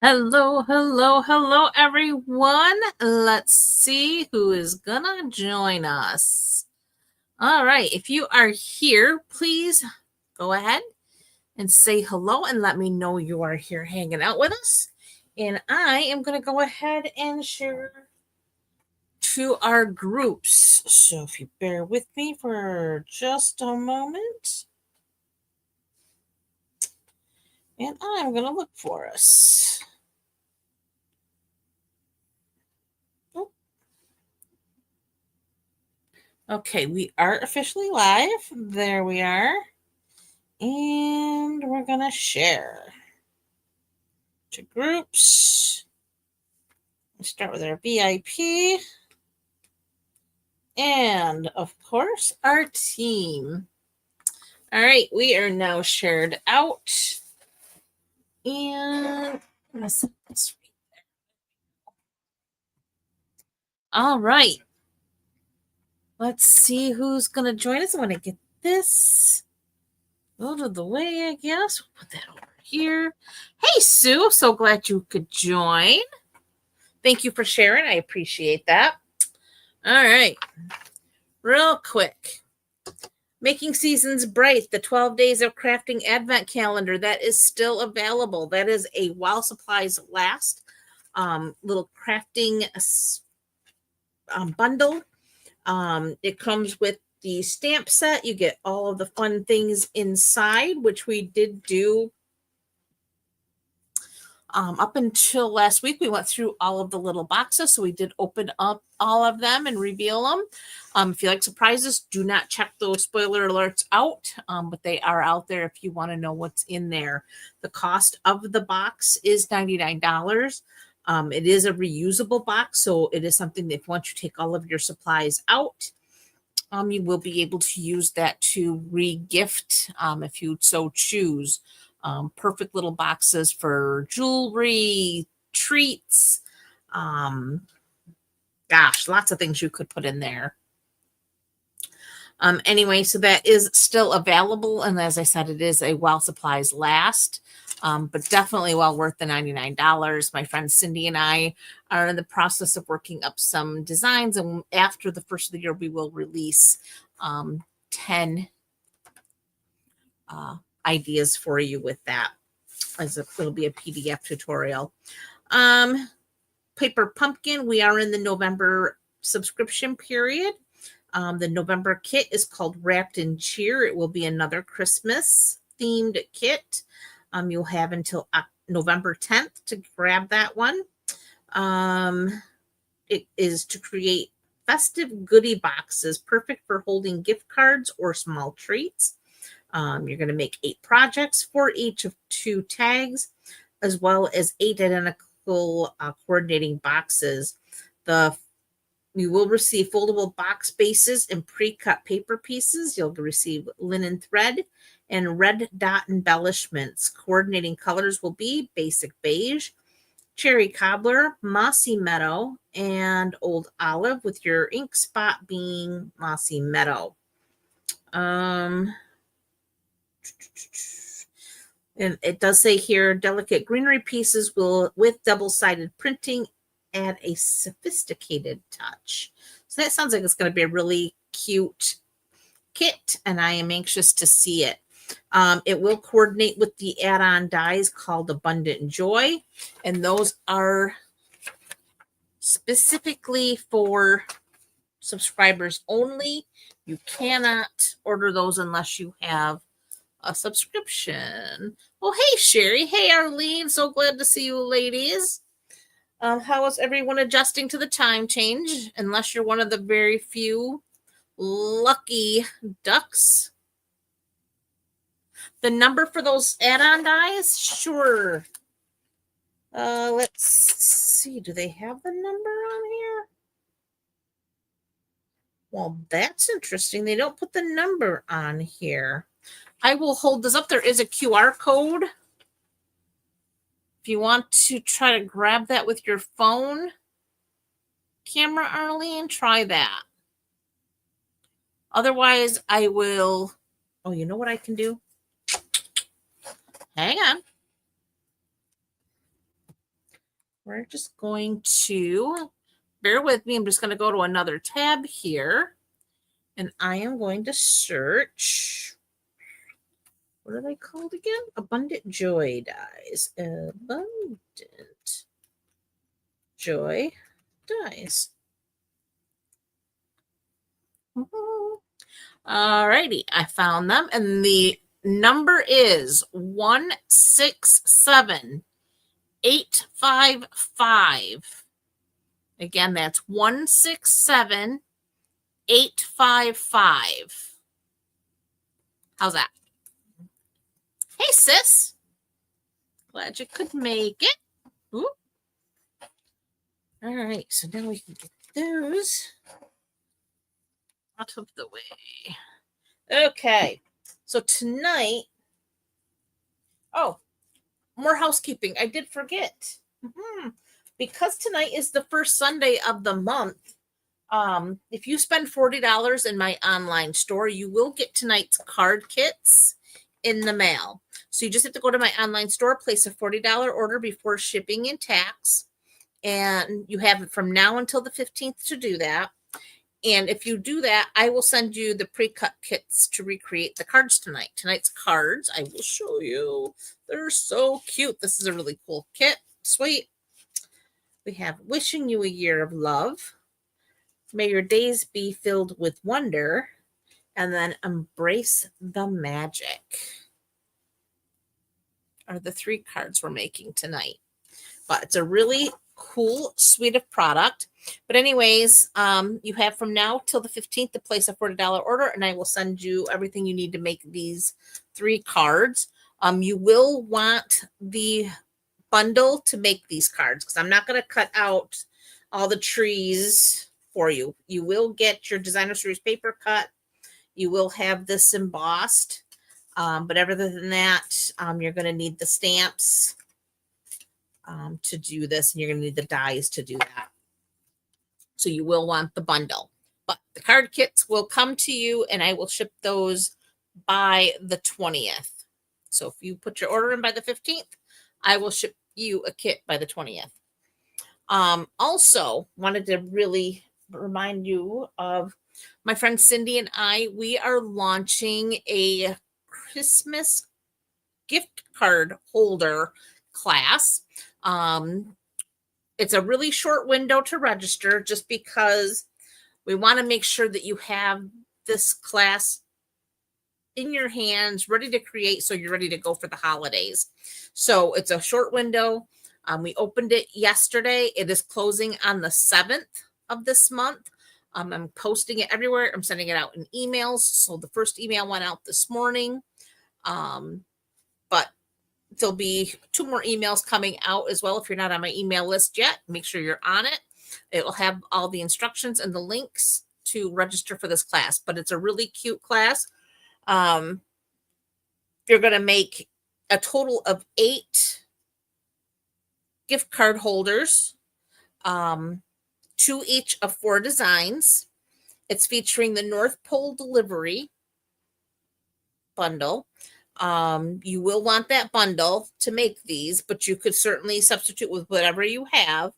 Hello, hello, hello, everyone. Let's see who is gonna join us. All right, if you are here, please go ahead and say hello and let me know you are here hanging out with us. And I am gonna go ahead and share to our groups. So if you bear with me for just a moment, and I'm gonna look for us. Okay, we are officially live. There we are. And we're going to share to groups. We start with our VIP. And of course, our team. All right, we are now shared out. And let's all right. Let's see who's going to join us. I want to get this out of the way, I guess. We'll put that over here. Hey, Sue. So glad you could join. Thank you for sharing. I appreciate that. All right. Real quick. Making Seasons Bright, the 12 Days of Crafting Advent Calendar. That is still available. That is a while supplies last little crafting bundle. It comes with the stamp set. You get all of the fun things inside, which we did do up until last week. We went through all of the little boxes, so we did open up all of them and reveal them. If you like surprises, do not check those spoiler alerts out, but they are out there if you want to know what's in there. The cost of the box is $99. It is a reusable box, so it is something that once you take all of your supplies out, you will be able to use that to re-gift if you so choose. Perfect little boxes for jewelry, treats. Gosh, lots of things you could put in there. Anyway, so that is still available. And as I said, it is a while supplies last, but definitely well worth the $99. My friend Cindy and I are in the process of working up some designs. And after the first of the year, we will release 10 ideas for you with that. It'll be a PDF tutorial. Paper Pumpkin, we are in the November subscription period. The November kit is called Wrapped in Cheer. It will be another Christmas themed kit. You'll have until November 10th to grab that one. It is to create festive goodie boxes, perfect for holding gift cards or small treats. You're going to make 8 projects for each of 2 tags, as well as 8 identical coordinating boxes. You will receive foldable box bases and pre-cut paper pieces. You'll receive linen thread and red dot embellishments. Coordinating colors will be basic beige, cherry cobbler, mossy meadow, and old olive, with your ink spot being mossy meadow. And it does say here, delicate greenery pieces will, with double-sided printing, add a sophisticated touch. So that sounds like it's going to be a really cute kit, and I am anxious to see it. It will coordinate with the add-on dies called Abundant Joy, and those are specifically for subscribers only. You cannot order those unless you have a subscription. Well, hey, Sherry. Hey, Arlene. So glad to see you, ladies. How is everyone adjusting to the time change? Unless you're one of the very few lucky ducks. The number for those add-on dies? Sure. Let's see. Do they have the number on here? Well, that's interesting. They don't put the number on here. I will hold this up. There is a QR code. If you want to try to grab that with your phone camera, Arlene, try that. Otherwise, I will. Oh, you know what I can do? Hang on. we're just going to, bear with me, I'm just going to go to another tab here, and I am going to search, what are they called again? Abundant Joy dies. Abundant Joy dies. All righty, I found them, and the number is 167855. Again, that's 167855. How's that? Hey, sis. Glad you could make it. Ooh. All right, so now we can get those out of the way. Okay, so tonight, oh, more housekeeping. I did forget. Because tonight is the first Sunday of the month, if you spend $40 in my online store, you will get tonight's card kits in the mail. So you just have to go to my online store, place a $40 order before shipping and tax, and you have it from now until the 15th to do that. And if you do that, I will send you the pre-cut kits to recreate the cards tonight. Tonight's cards, I will show you. They're so cute. This is a really cool kit. Sweet. We have Wishing You a Year of Love. May Your Days Be Filled with Wonder. And then Embrace the Magic are the 3 cards we're making tonight. But it's a really cool suite of product. But anyways, you have from now till the 15th to place a $40 order, and I will send you everything you need to make these 3 cards. You will want the bundle to make these cards, because I'm not going to cut out all the trees for you. You will get your designer series paper cut. You will have this embossed. But other than that, you're going to need the stamps to do this, and you're going to need the dies to do that. So you will want the bundle. But the card kits will come to you, and I will ship those by the 20th. So if you put your order in by the 15th, I will ship you a kit by the 20th. Also, wanted to really remind you of my friend Cindy and I. We are launching a Christmas gift card holder class. It's a really short window to register, just because we want to make sure that you have this class in your hands, ready to create, so you're ready to go for the holidays. So it's a short window. We opened it yesterday. It is closing on the 7th of this month. I'm posting it everywhere. I'm sending it out in emails. So the first email went out this morning. But there'll be 2 more emails coming out as well. If you're not on my email list yet, make sure you're on it. It will have all the instructions and the links to register for this class. But it's a really cute class. You're going to make a total of 8 gift card holders, 2 each of 4 designs. It's featuring the North Pole delivery bundle. You will want that bundle to make these, but you could certainly substitute with whatever you have.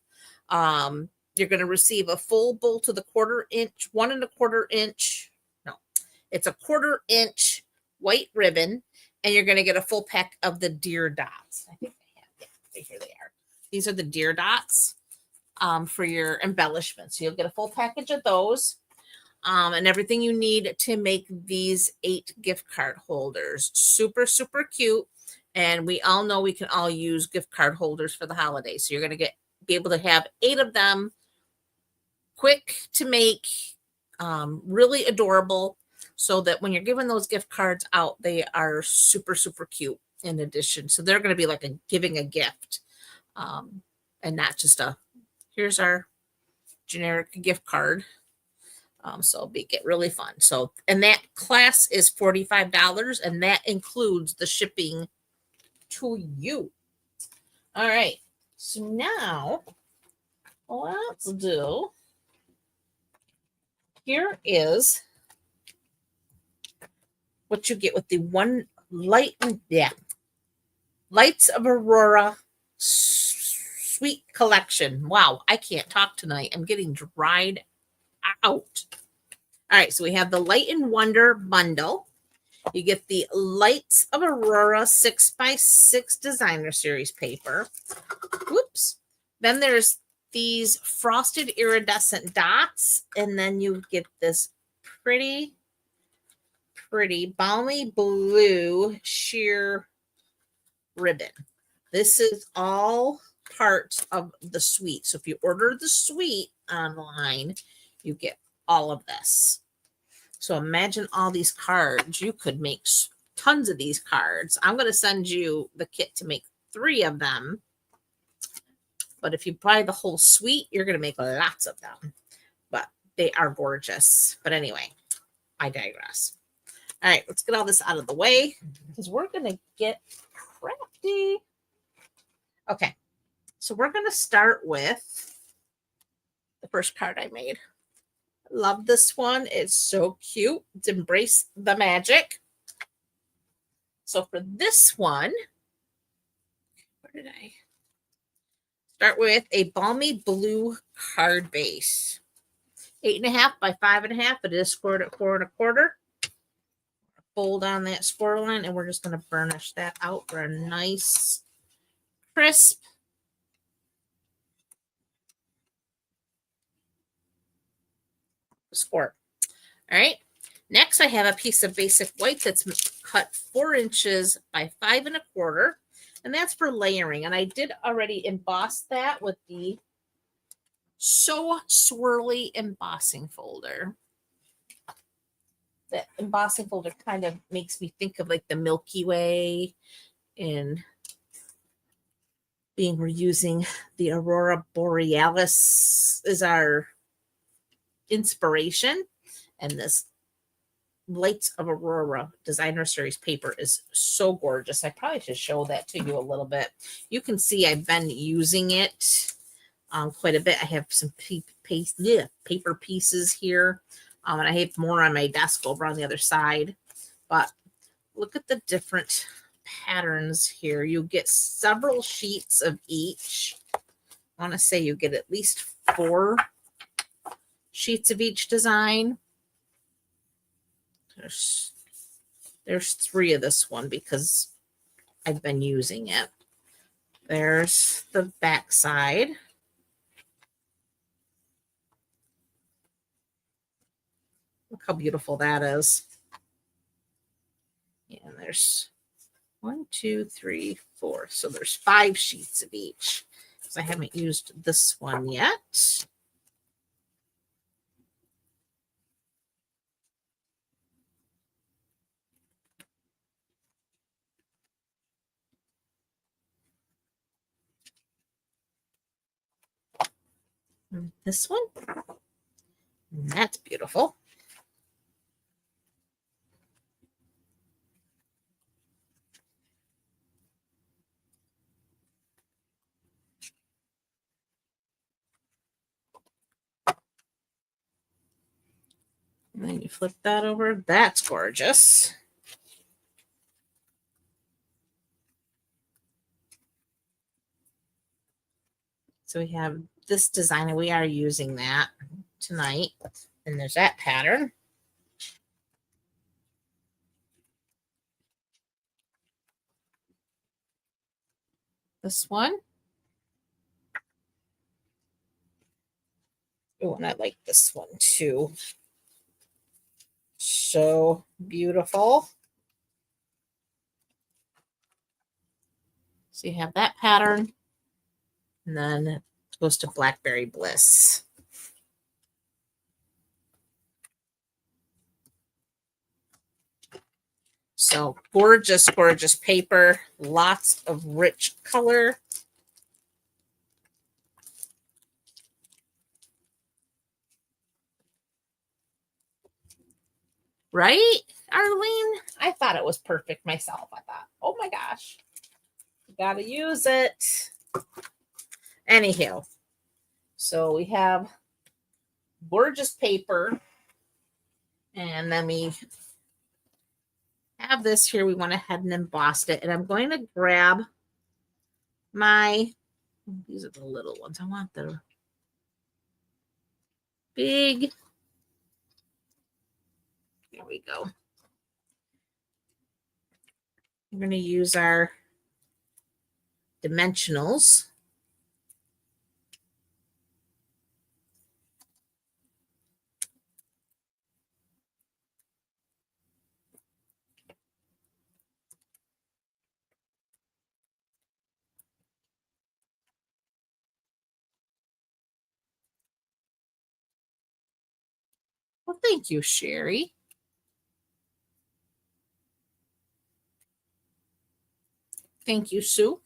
You're going to receive a full bowl to the 1/4 inch, 1 1/4 inch. No, it's a 1/4 inch white ribbon, and you're going to get a full pack of the deer dots. I think I have them. Here they are. These are the deer dots for your embellishments. So you'll get a full package of those. And everything you need to make these 8 gift card holders. Super, super cute. And we all know we can all use gift card holders for the holidays. So you're going to be able to have 8 of them, quick to make, really adorable, so that when you're giving those gift cards out, they are super, super cute in addition. So they're going to be like giving a gift, and not just here's our generic gift card. So it'll get really fun. So, and that class is $45, and that includes the shipping to you. All right. So now let's do, here is what you get with the Lights of Aurora Sweet collection. Wow, I can't talk tonight. I'm getting dried out. All right, so we have the Light and Wonder bundle. You get the Lights of Aurora 6x6 designer series paper. Whoops. Then there's these frosted iridescent dots, and then you get this pretty balmy blue sheer ribbon. This is all part of the suite. So if you order the suite online, you get all of this. So imagine all these cards. You could make tons of these cards. I'm going to send you the kit to make 3 of them. But if you buy the whole suite, you're going to make lots of them. But they are gorgeous. But anyway, I digress. All right, let's get all this out of the way because we're going to get crafty. Okay, so we're going to start with the first card I made. Love this one. It's so cute. It's Embrace the Magic. So for this one, where did I start with? A balmy blue card base. 8.5 by 5.5. It is scored at 4 1/4. Fold on that score line, and we're just going to burnish that out for a nice, crisp score. All right. Next, I have a piece of basic white that's cut 4 inches by 5 1/4, and that's for layering. And I did already emboss that with the So Swirly embossing folder. That embossing folder kind of makes me think of like the Milky Way, and being we're using the Aurora Borealis is our inspiration, and this Lights of Aurora designer series paper is so gorgeous. I probably should show that to you a little bit. You can see I've been using it quite a bit. I have some paper pieces here, and I have more on my desk over on the other side. But look at the different patterns here. You get several sheets of each. I want to say you get at least 4 sheets of each design. There's 3 of this one because I've been using it. There's the back side. Look how beautiful that is. And there's 1, 2, 3, 4. So there's 5 sheets of each. Because I haven't used this one yet. And this one. And that's beautiful. And then you flip that over. That's gorgeous. So we have this design, and we are using that tonight. And there's that pattern. This one. Oh, and I like this one too. So beautiful. So you have that pattern. And then it goes to Blackberry Bliss. So gorgeous, gorgeous paper. Lots of rich color. Right, Arlene? I thought it was perfect myself. I thought, oh my gosh, you got to use it. Anywho, so we have gorgeous paper. And then we have this here. We went ahead and embossed it. And I'm going to grab my These are the little ones. I want the big. There we go. We're going to use our dimensionals. Well, thank you, Sherry. Thank you, Sue.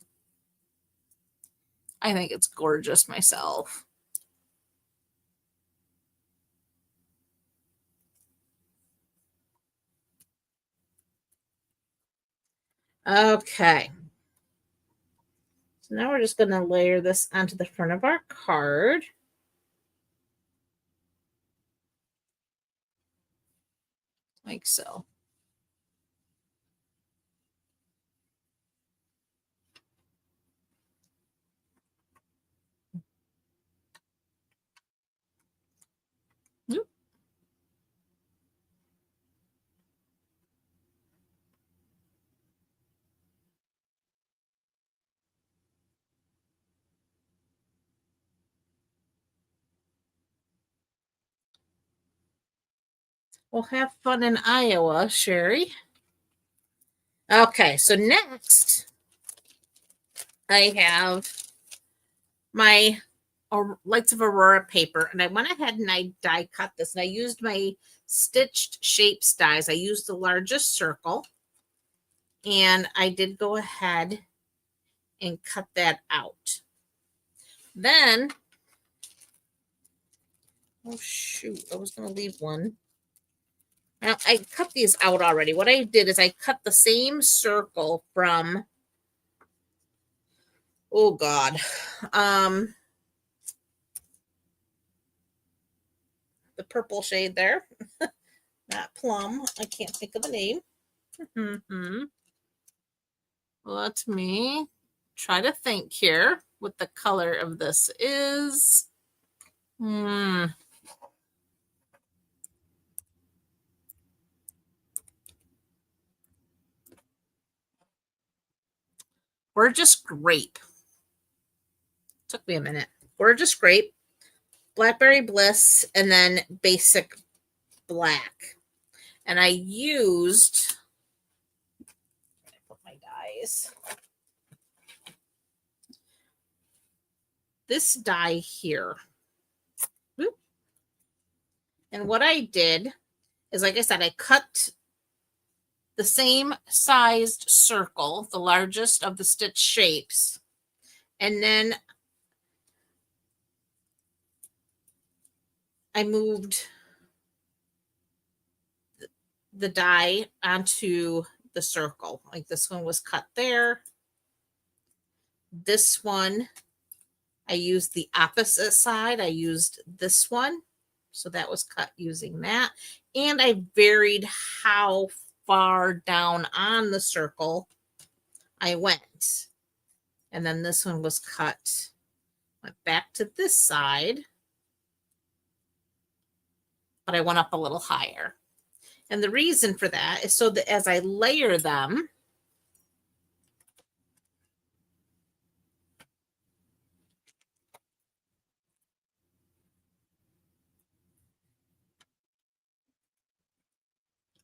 I think it's gorgeous myself. Okay. So now we're just going to layer this onto the front of our card. Like so. Yep. We'll have fun in Iowa, Sherry. Okay, so next I have my Lights of Aurora paper, and I went ahead and I die cut this, and I used my stitched shapes dies. I used the largest circle, and I did go ahead and cut that out. Then, oh shoot, I was going to leave one. Now, I cut these out already. What I did is I cut the same circle from, oh God, the purple shade there. Not plum. I can't think of the name. Let me try to think here what the color of this is. Gorgeous Grape. Took me a minute. Gorgeous Grape, Blackberry Bliss, and then Basic Black. And I used, I put my dies. This die here. And what I did is, like I said, I cut the same sized circle, the largest of the stitch shapes, and then I moved the die onto the circle. Like this one was cut there. This one, I used the opposite side. I used this one. So that was cut using that. And I varied how far down on the circle I went. And then this one was cut. Went back to this side. But I went up a little higher. And the reason for that is so that as I layer them,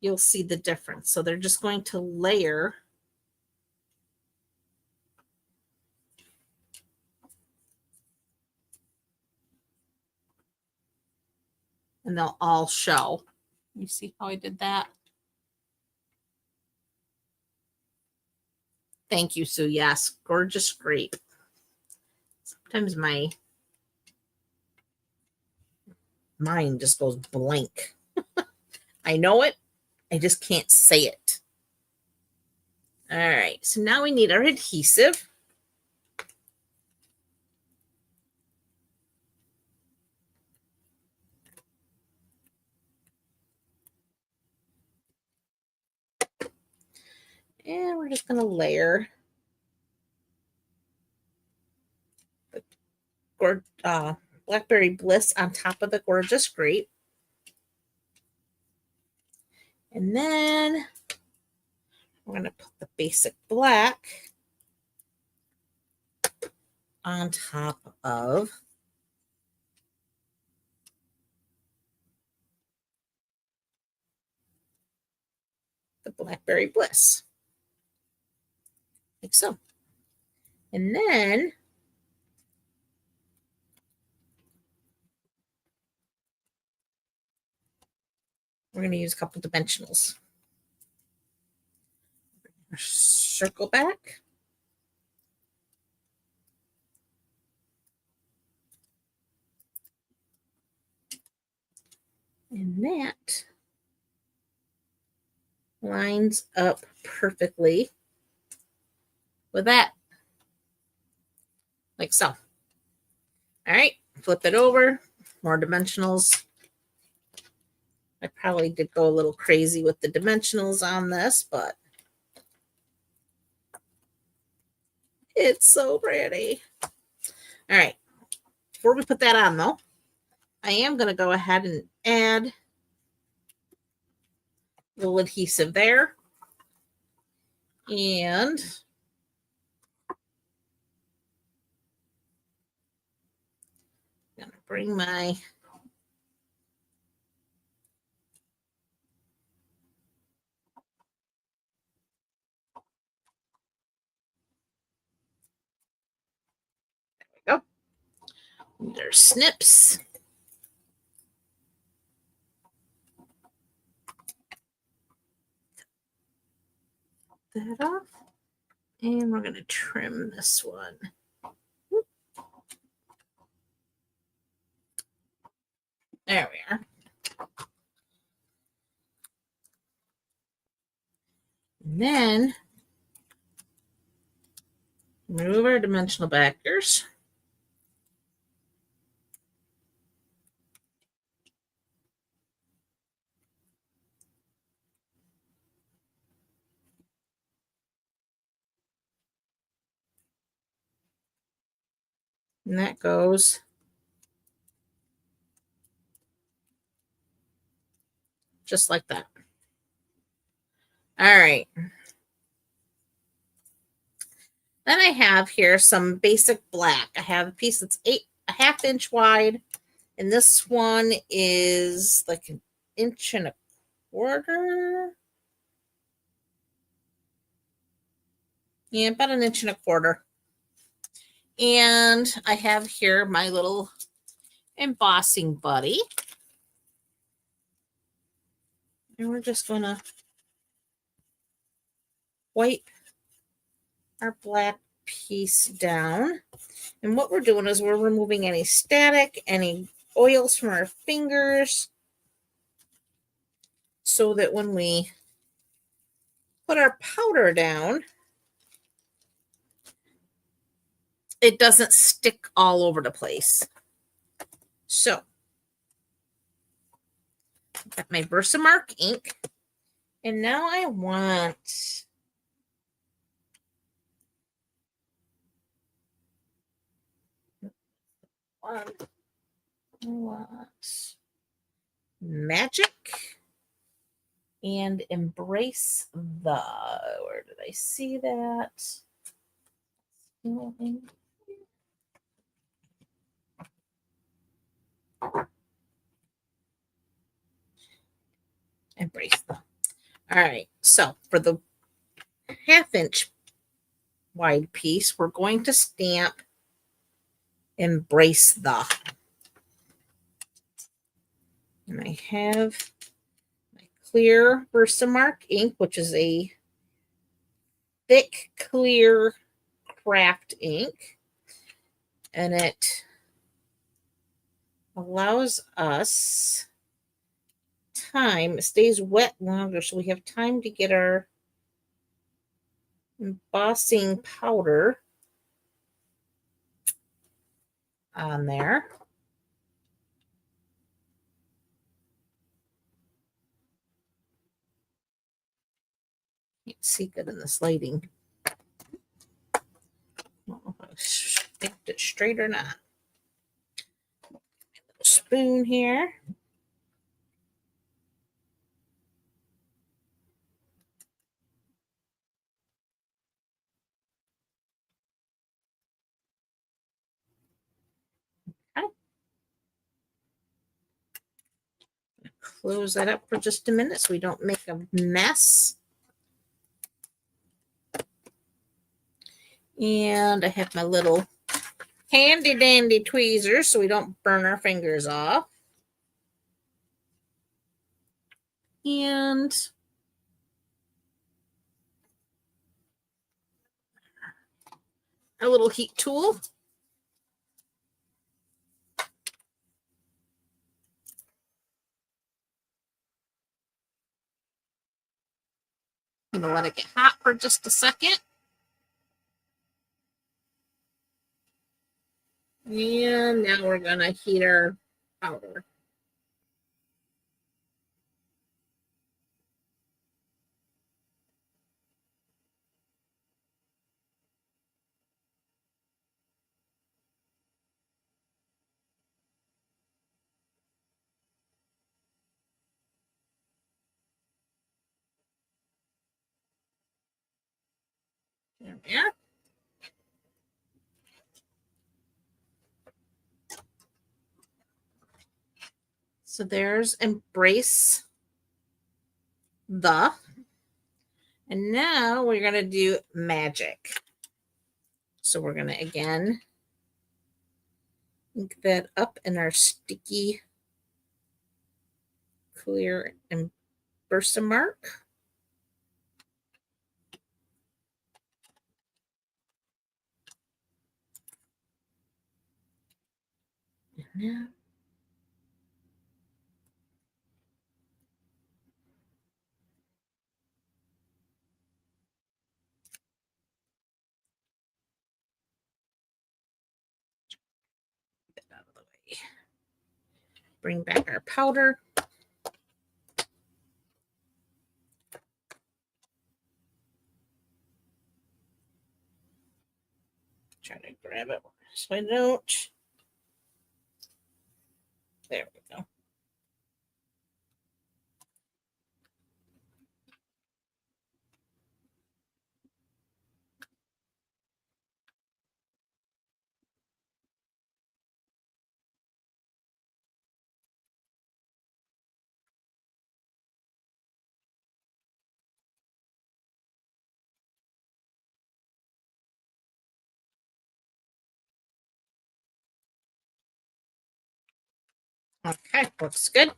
you'll see the difference. So they're just going to layer and they'll all show. You see how I did that? Thank you, Sue. Yes, Gorgeous Grape. Sometimes my mind just goes blank. I know it. I just can't say it. All right. So now we need our adhesive. And we're just going to layer Blackberry Bliss on top of the gorgeous grape. And then we're going to put the basic black on top of the Blackberry Bliss, like so. And then we're going to use a couple dimensionals. Circle back. And that lines up perfectly with that, like so. All right, flip it over, more dimensionals. I probably did go a little crazy with the dimensionals on this, but it's so pretty. All right, before we put that on though, I am going to go ahead and add a little adhesive there. And I'm going to bring my there we go. There's snips. That off. And we're going to trim this one. There we are. And then remove our dimensional backers. And that goes just like that. All right. Then I have here some basic black. I have a piece that's 1/2 inch wide. And this one is like 1.25 inches. Yeah, about 1.25 inches. And I have here my little embossing buddy. And we're just going to wipe our black piece down. And what we're doing is we're removing any static, any oils from our fingers, so that when we put our powder down, it doesn't stick all over the place. So, I've got my Versamark ink, and now I want Magic and Embrace the. Where did I see that? Embrace the. All right, so for the 1/2 inch wide piece, we're going to stamp Embrace the. And I have my clear Versamark ink, which is a thick, clear craft ink. And it allows us time. It stays wet longer, so we have time to get our embossing powder on there. Can't see good in this lighting. I don't know if I stamped it straight or not. spoon here. Okay. Close that up for just a minute so we don't make a mess. And I have my little handy dandy tweezers so we don't burn our fingers off. And a little heat tool. I'm going to let it get hot for just a second. And now we're going to heat our powder. There we are. So there's embrace the. And now we're going to do magic. So we're going to, again, ink that up in our sticky clear and Versamark. Yeah. Get that out of the way. Bring back our powder. Try to grab it so I don't. There we go. Okay, looks good.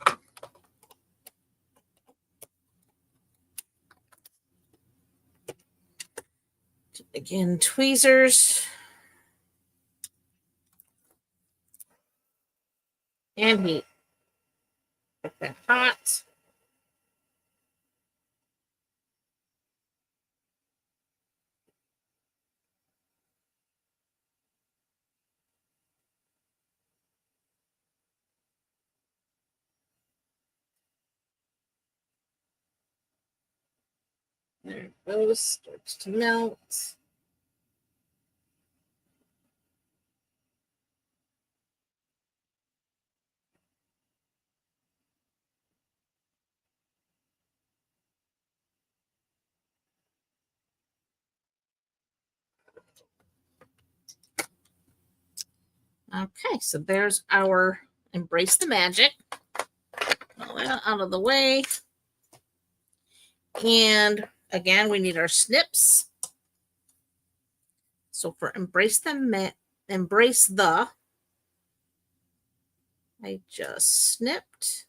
Again, tweezers. And heat. Get that hot. There it goes. Starts to melt. Okay, so there's our embrace the magic. All that out of the way. And again, we need our snips. So for embrace the, I just snipped.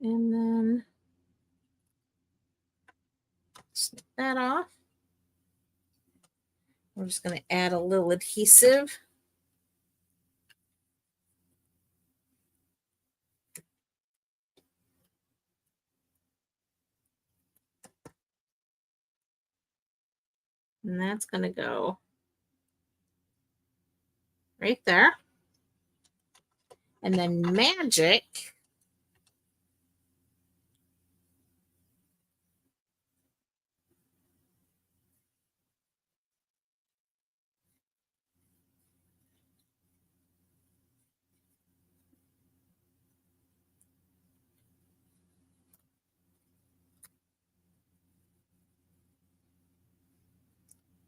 And then snip that off. We're just going to add a little adhesive. And that's going to go right there. And then magic.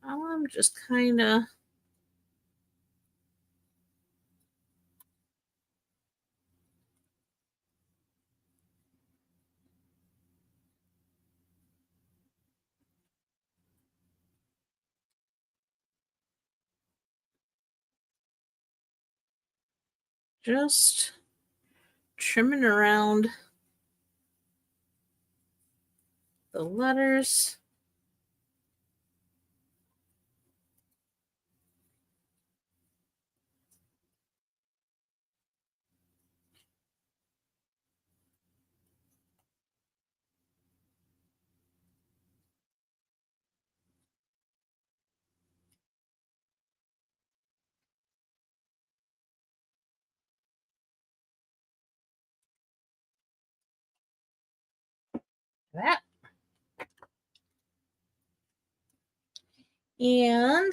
I'm just kind of just trimming around the letters. That. And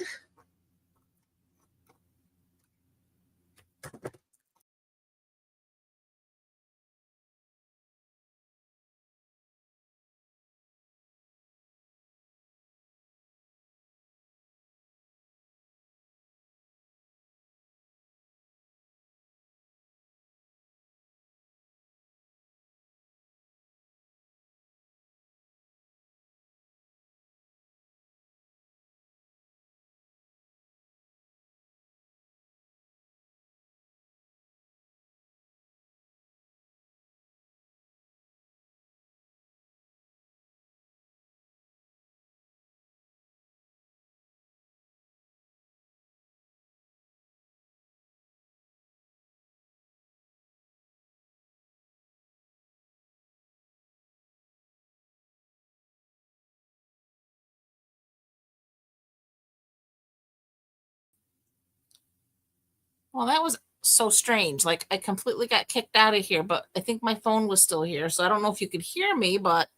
well, that was so strange. Like I completely got kicked out of here, but I think my phone was still here. So I don't know if you could hear me, but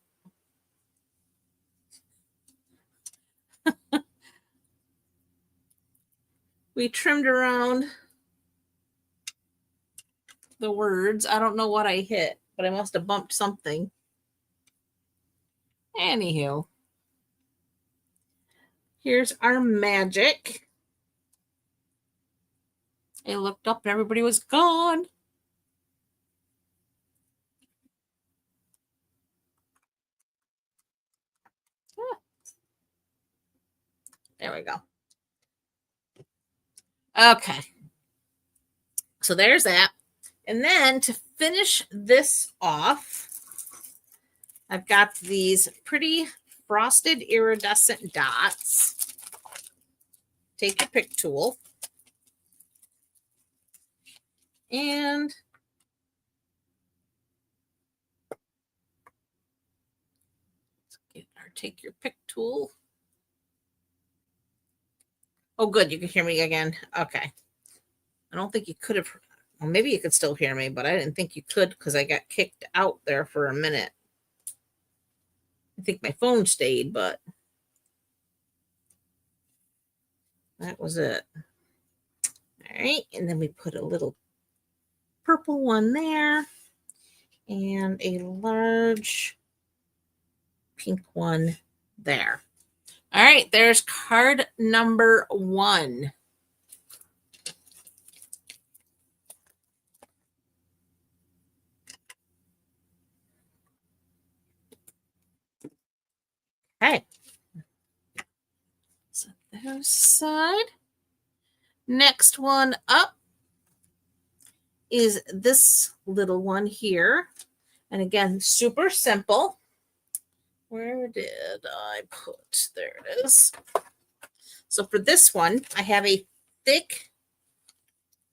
we trimmed around the words. I don't know what I hit, but I must have bumped something. Anywho, here's our magic. I looked up and everybody was gone. Ah, there we go. Okay. So there's that. And then to finish this off, I've got these pretty frosted iridescent dots. Take your pick tool. And take your pick tool. Oh, good. You can hear me again. Okay. I don't think you could have. Well, maybe you could still hear me, but I didn't think you could because I got kicked out there for a minute. I think my phone stayed, but that was it. All right. And then we put a little purple one there and a large pink one there. All right. There's card number 1. Okay. So there's side. Next one up is this little one here. And again, super simple. Where did I put? There it is. So for this one, I have a thick,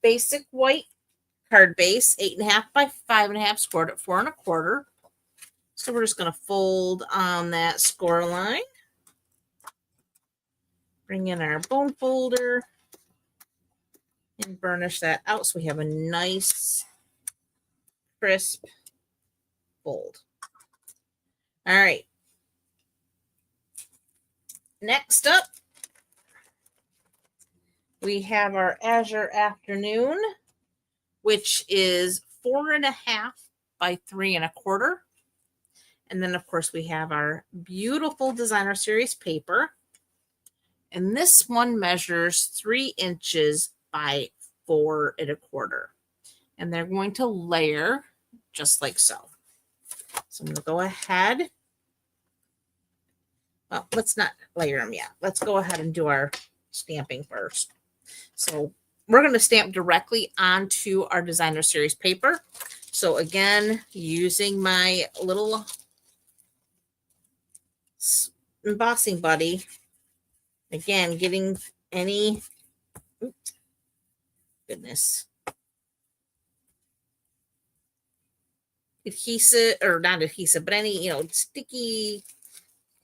basic white card base, 8.5 by 5.5, scored at 4 1/4. So we're just going to fold on that score line. Bring in our bone folder and burnish that out so we have a nice, crisp fold. All right. Next up, we have our Azure Afternoon, which is 4.5 by 3.25. And then, of course, we have our beautiful Designer Series paper. And this one measures 3 inches by 4.25. And they're going to layer just like so. So I'm going to go ahead. Well, let's not layer them yet. Let's go ahead and do our stamping first. So we're going to stamp directly onto our Designer Series paper. So again, using my little embossing buddy, again, getting any, oops, goodness, adhesive, or not adhesive, but any, sticky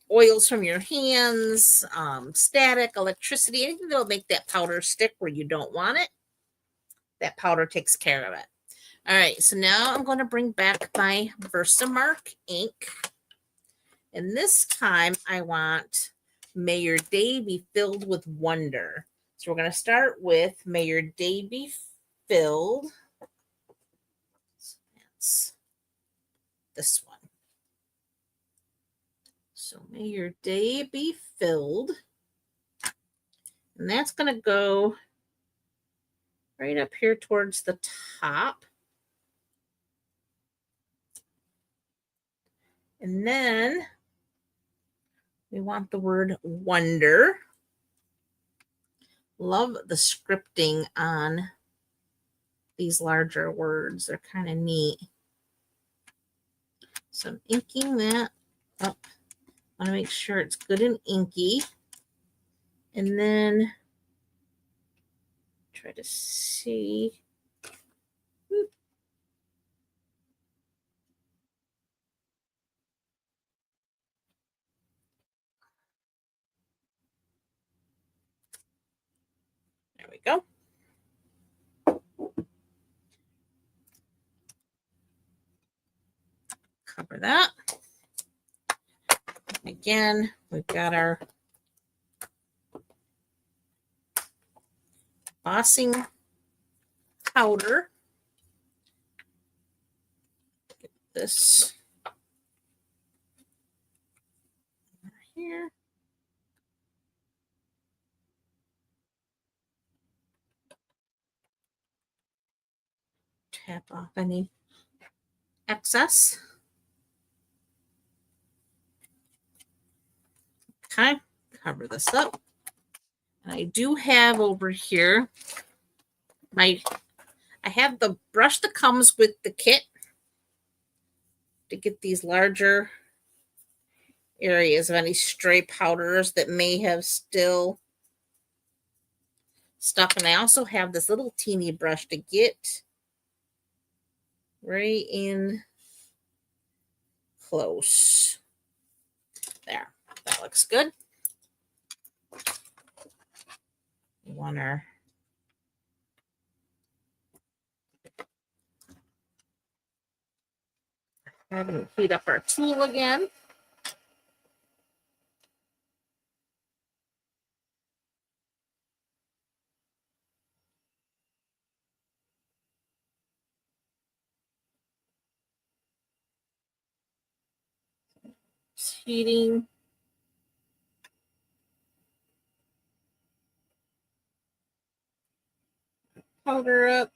oils from your hands, static, electricity, anything that will make that powder stick where you don't want it. That powder takes care of it. All right, so now I'm going to bring back my Versamark ink. And this time I want May Your Day Be Filled with Wonder. So we're going to start with May Your Day Be Filled. So that's this one. So may your day be filled. And that's going to go right up here towards the top. And then we want the word wonder. Love the scripting on these larger words. They're kind of neat. So I'm inking that up. I want to make sure it's good and inky. And then try to see. Whoop. There we go. Cover that. Again, we've got our embossing powder. Get this here. Tap off any excess. Okay, cover this up. And I do have over here I have the brush that comes with the kit to get these larger areas of any stray powders that may have still stuck. And I also have this little teeny brush to get right in close. There, that looks good. We want our heat up our tool again. It's heating. Powder up.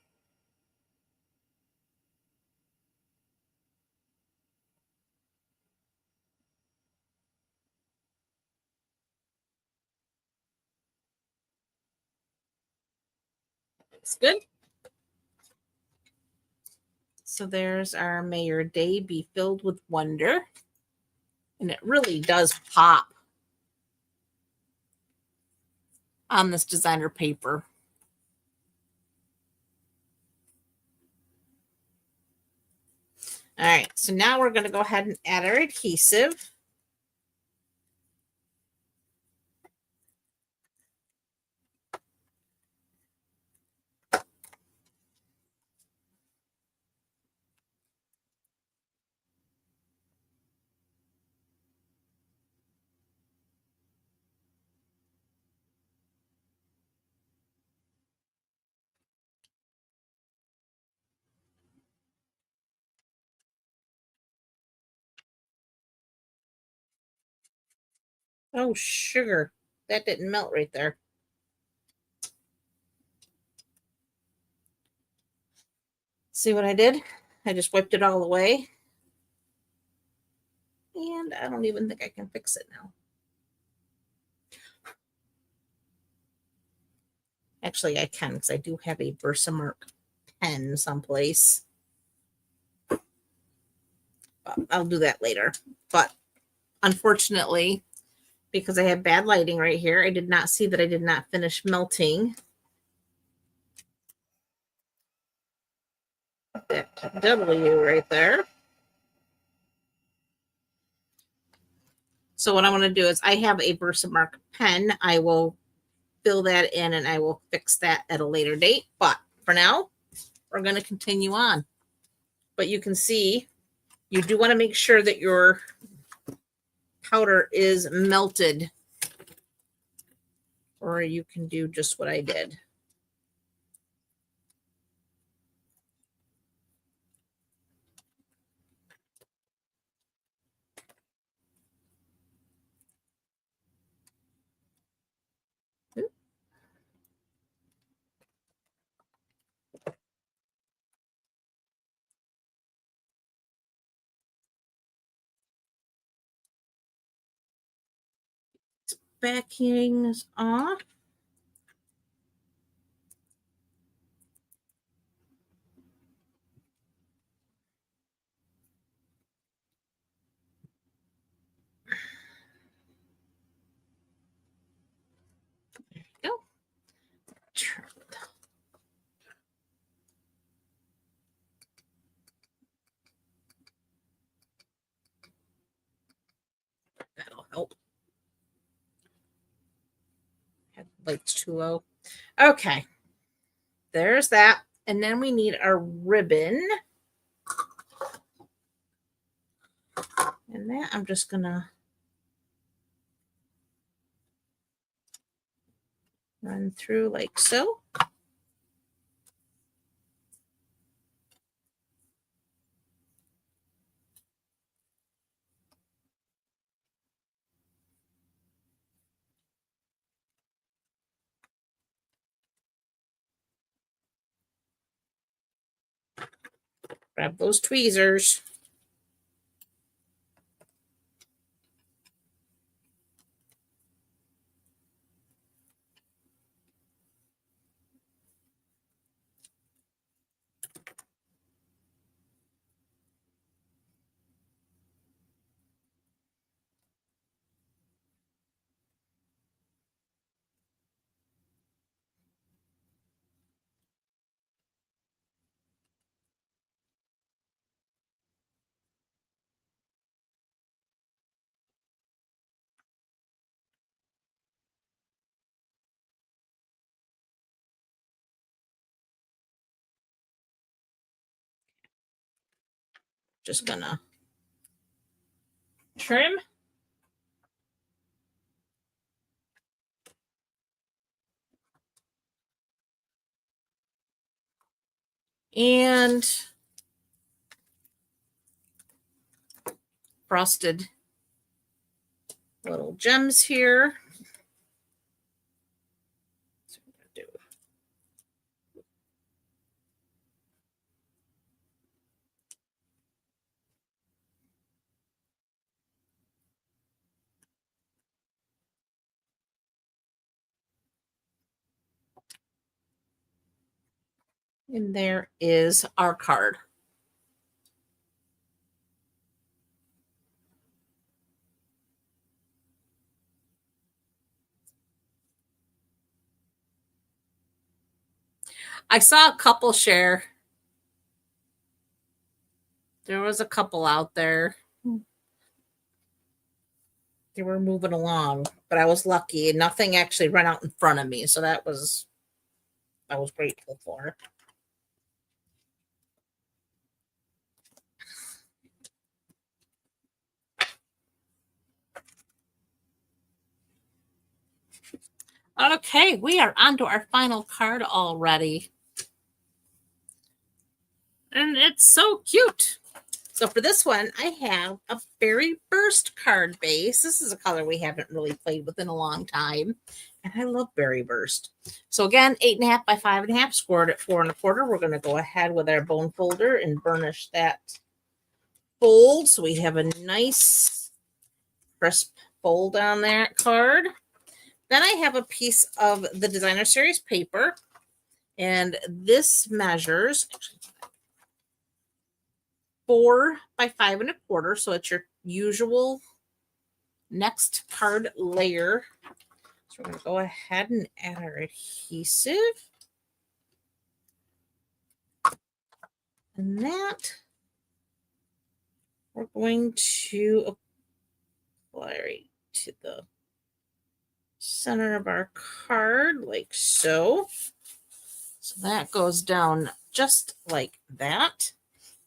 It's good. So there's our May Your Day Be Filled with Wonder. And it really does pop on this designer paper. All right, so now we're going to go ahead and add our adhesive. Oh, sugar. That didn't melt right there. See what I did? I just wiped it all away. And I don't even think I can fix it now. Actually, I can because I do have a Versamark pen someplace. But I'll do that later. But unfortunately, because I have bad lighting right here, I did not see that I did not finish melting that W right there. So what I'm going to do is I have a Versamark pen. I will fill that in and I will fix that at a later date. But for now, we're going to continue on. But you can see you do want to make sure that your powder is melted, or you can do just what I did. Backing is off. There you go. That'll help. Lights 2.0. Okay. There's that. And then we need our ribbon. And that I'm just going to run through like so. Grab those tweezers. Just gonna trim. And frosted little gems here. That's what I'm gonna do. And there is our card. I saw a couple share. There was a couple out there. They were moving along, but I was lucky. Nothing actually ran out in front of me. So that was, I was grateful for. Okay, we are on to our final card already. And it's so cute. So for this one, I have a Berry Burst card base. This is a color we haven't really played with in a long time. And I love Berry Burst. So again, 8.5 by 5.5, scored at 4 1/4. We're going to go ahead with our bone folder and burnish that fold. So we have a nice crisp fold on that card. Then I have a piece of the Designer Series paper. And this measures 4 by 5 1/4. So it's your usual next card layer. So we're going to go ahead and add our adhesive. And that we're going to apply right to the center of our card, like so. So that goes down just like that.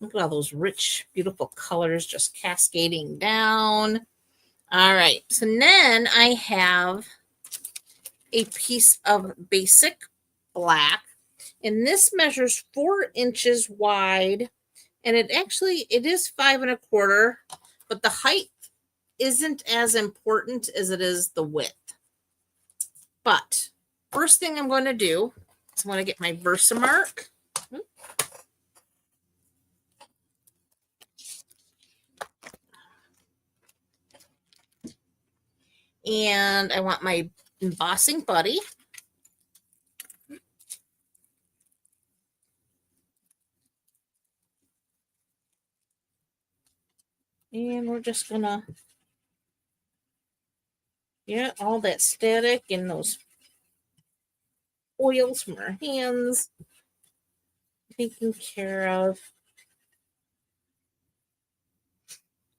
Look at all those rich, beautiful colors just cascading down. All right, so then I have a piece of basic black, and this measures 4 inches wide, and it is 5 1/4, but the height isn't as important as it is the width. But first thing I'm going to do is I'm going to get my Versamark. And I want my embossing buddy. And we're just going to get all that static and those oils from our hands taken care of.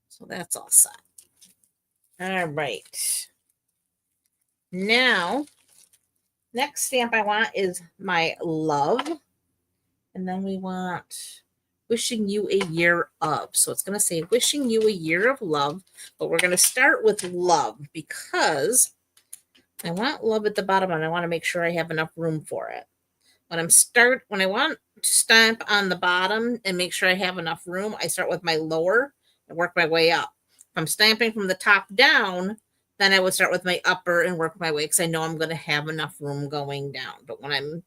So that's all set. All right. Now, next stamp I want is my love. And then we want wishing you a year of. So it's going to say wishing you a year of love. But we're going to start with love because I want love at the bottom and I want to make sure I have enough room for it. When I want to stamp on the bottom and make sure I have enough room, I start with my lower and work my way up. If I'm stamping from the top down, then I would start with my upper and work my way because I know I'm going to have enough room going down. But when I'm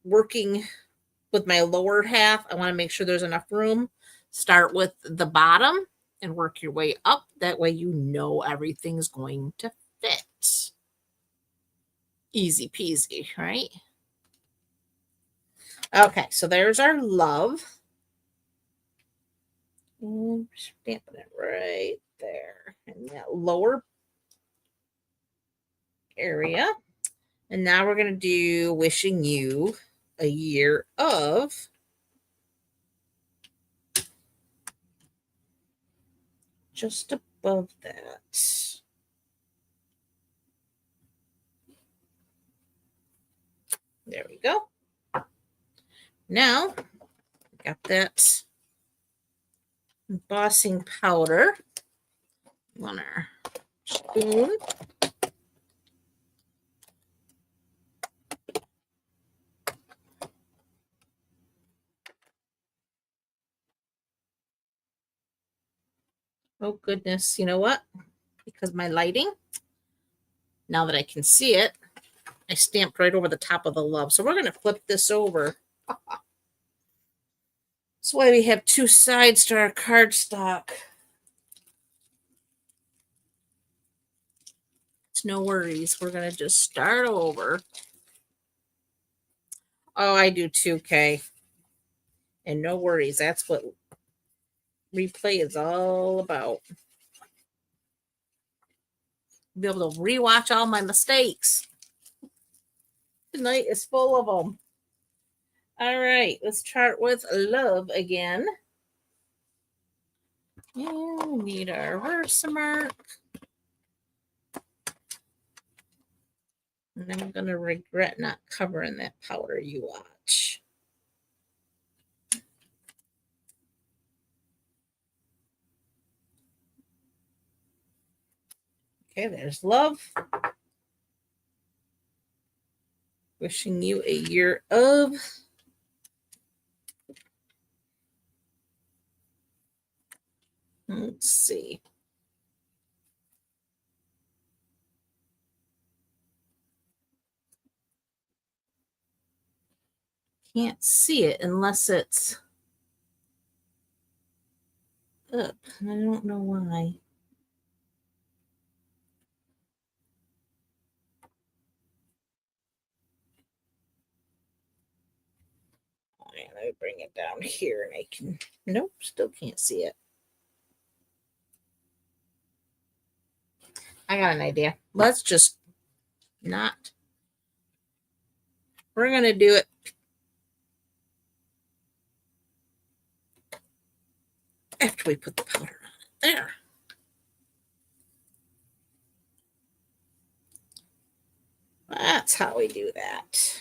working with my lower half, I want to make sure there's enough room. Start with the bottom and work your way up. That way you know everything's going to fit. Easy peasy, right? Okay, so there's our love. And stamping it right there in that lower area. And now we're going to do wishing you a year of just above that. There we go. Now, got that embossing powder on our spoon. Oh, goodness. You know what? Because my lighting, now that I can see it, I stamped right over the top of the love. So we're going to flip this over. That's why we have 2 sides to our cardstock. It's no worries. We're going to just start over. Oh, I do too, Kay. And no worries. That's what replay is all about. Be able to rewatch all my mistakes. Tonight is full of them. All right, let's start with love again. And we need our Versamark. And I'm going to regret not covering that powder, you watch. Okay, there's love. Wishing you a year of. Let's see. Can't see it unless it's up. I don't know why. All right, let me bring it down here and I can, nope, still can't see it. I got an idea. Let's just not. We're going to do it after we put the powder on it. There. That's how we do that.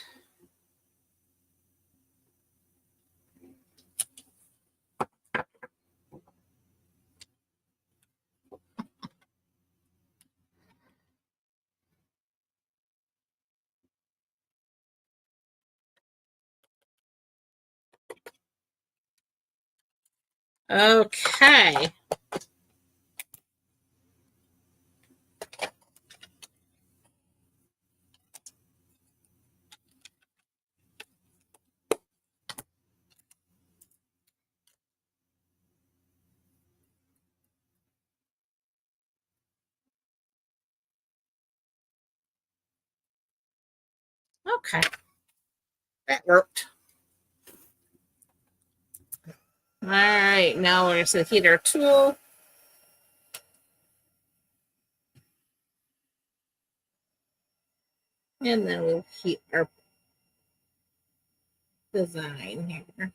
Okay. Okay. That worked. All right. Now we're going to heat our tool. And then we'll heat our design here.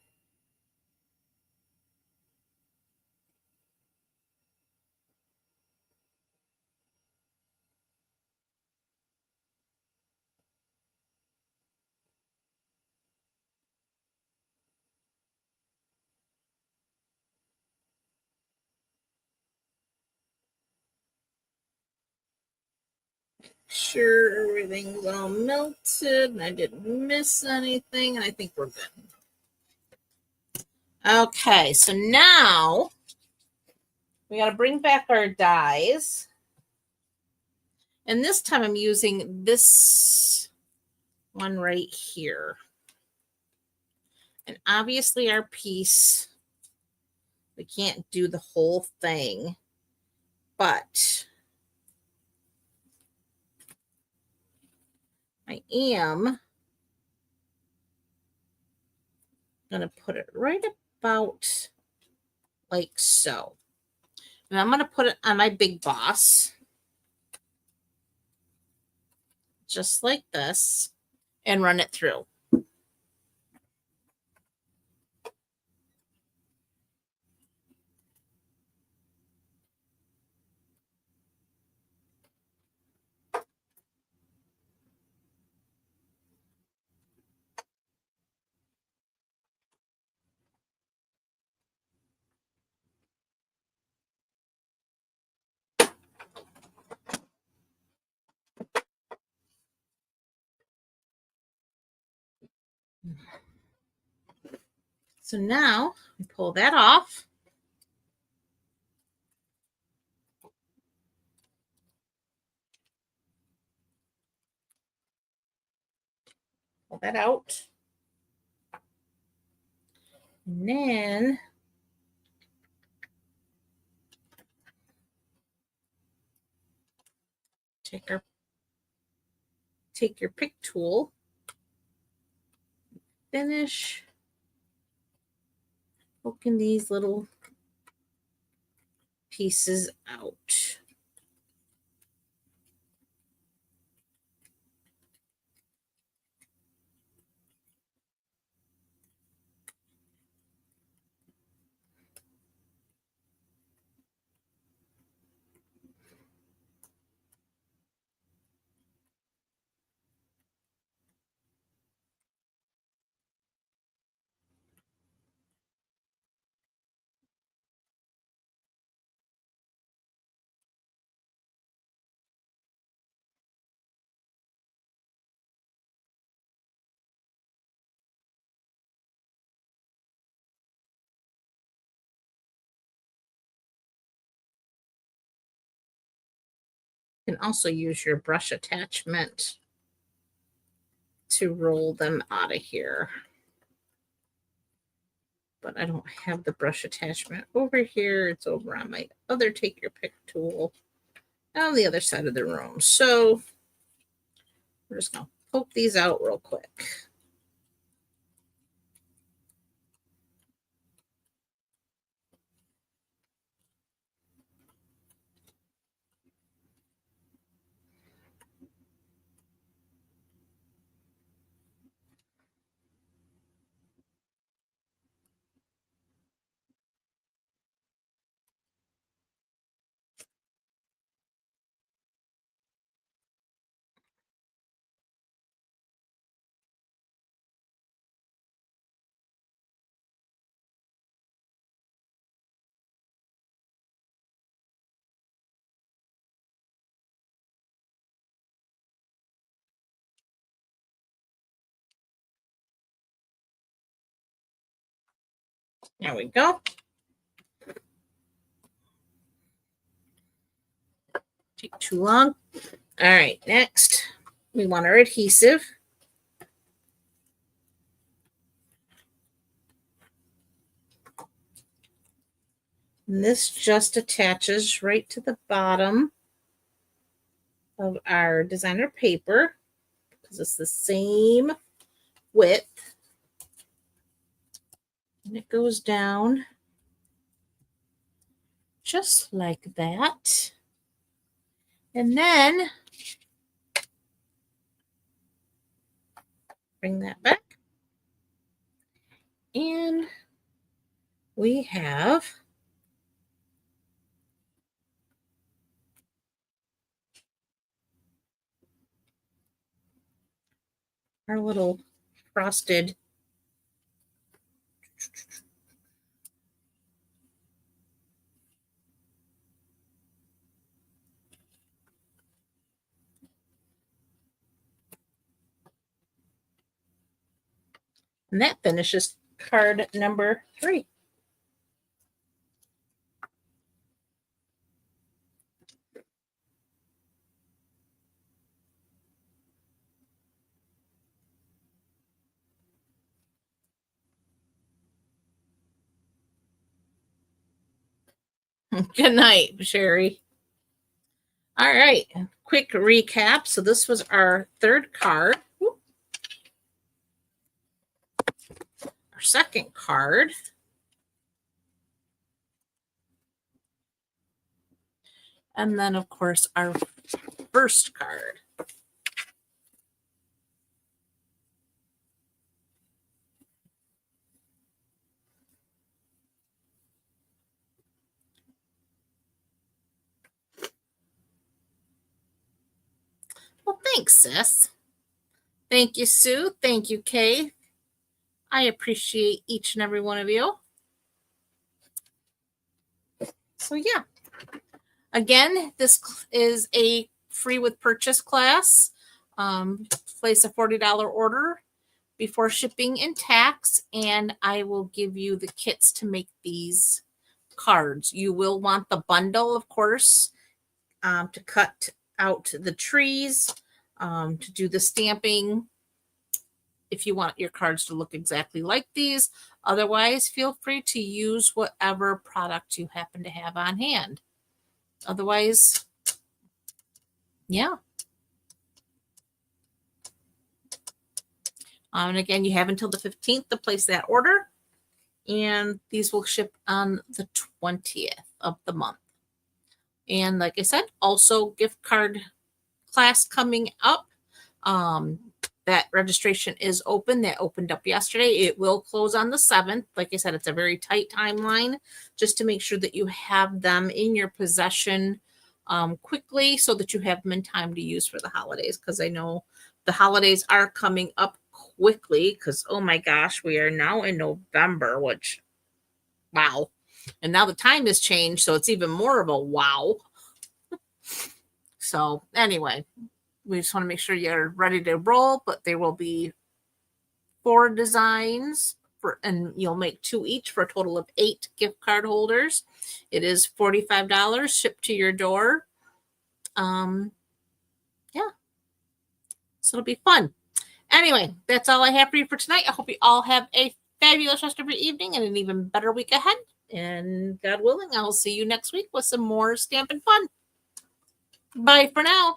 Sure everything's all melted and I didn't miss anything, and I think we're good. Okay, so now we got to bring back our dies. And this time I'm using this one right here. And obviously our piece, we can't do the whole thing, but I am going to put it right about like so. And I'm going to put it on my big boss, just like this, and run it through. So now we pull that off. Pull that out. And then take your pick tool, finish poking these little pieces out. You can also use your brush attachment to roll them out of here. But I don't have the brush attachment over here. It's over on my other take your pick tool on the other side of the room. So we're just going to poke these out real quick. There we go. Take too long. All right, next we want our adhesive. And this just attaches right to the bottom of our designer paper because it's the same width. And it goes down just like that. And then bring that back. And we have our little frosted and that finishes card number 3. Good night, Sherry. All right, quick recap. So this was our 3rd card. Our 2nd card. And then, of course, our 1st card. Well, thanks, sis. Thank you, Sue. Thank you, Kay. I appreciate each and every one of you. So, yeah. Again, this is a free with purchase class. Place a $40 order before shipping and tax, and I will give you the kits to make these cards. You will want the bundle, of course, to cut out the trees, to do the stamping, if you want your cards to look exactly like these. Otherwise, feel free to use whatever product you happen to have on hand. Otherwise, yeah. And again, you have until the 15th to place that order. And these will ship on the 20th of the month. And like I said, also gift card class coming up. That registration is open. That opened up yesterday. It will close on the 7th. Like I said, it's a very tight timeline just to make sure that you have them in your possession quickly so that you have them in time to use for the holidays, because I know the holidays are coming up quickly because, oh my gosh, we are now in November, which, wow. And now the time has changed, so it's even more of a wow. So anyway, we just want to make sure you're ready to roll, but there will be 4 designs and you'll make 2 each for a total of 8 gift card holders. It is $45 shipped to your door. Yeah, so it'll be fun. Anyway, that's all I have for you for tonight. I hope you all have a fabulous rest of your evening and an even better week ahead. And God willing, I'll see you next week with some more Stampin' Fun. Bye for now.